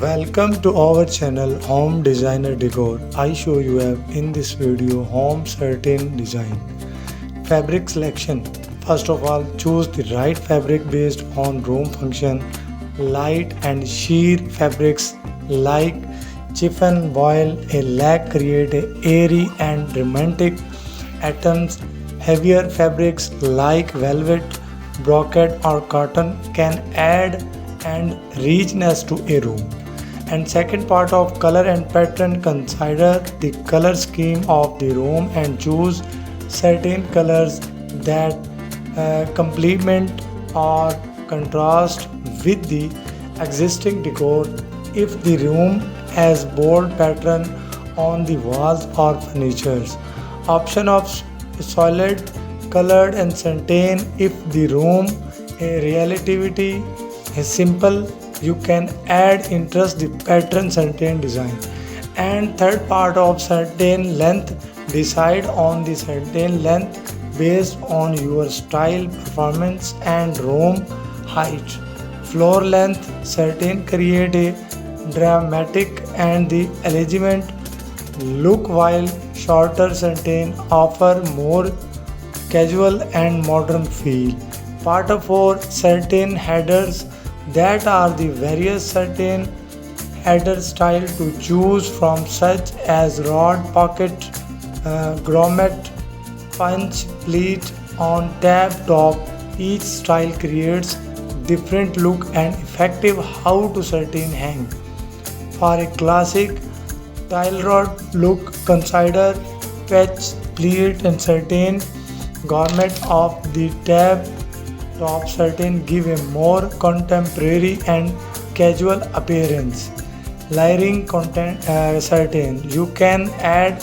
Welcome to our channel Home Designer Decor. I show you in this video home certain design. Fabric selection. First of all, choose the right fabric based on room function. Light and sheer fabrics like chiffon, voile, a lag create a airy and romantic atoms. Heavier fabrics like velvet, brocade or cotton can add and richness to a room. And second part of color and pattern, consider the color scheme of the room and choose certain colors that complement or contrast with the existing decor. If the room has bold pattern on the walls or furnitures, option of solid colored and certain. If the room a relativity is simple, you can add interest the pattern certain design. And third part of certain length, decide on the certain length based on your style, performance and room height. Floor length certain create a dramatic and the elegant look, while shorter certain offer more casual and modern feel. Part of 4, certain headers, that are the various certain header style to choose from, such as rod, pocket, grommet, punch, pleat on tab top. Each style creates different look and effective how to certain hang. For a classic tile rod look, consider patch, pleat and certain garment of the tab top certain give a more contemporary and casual appearance. Layering content certain, you can add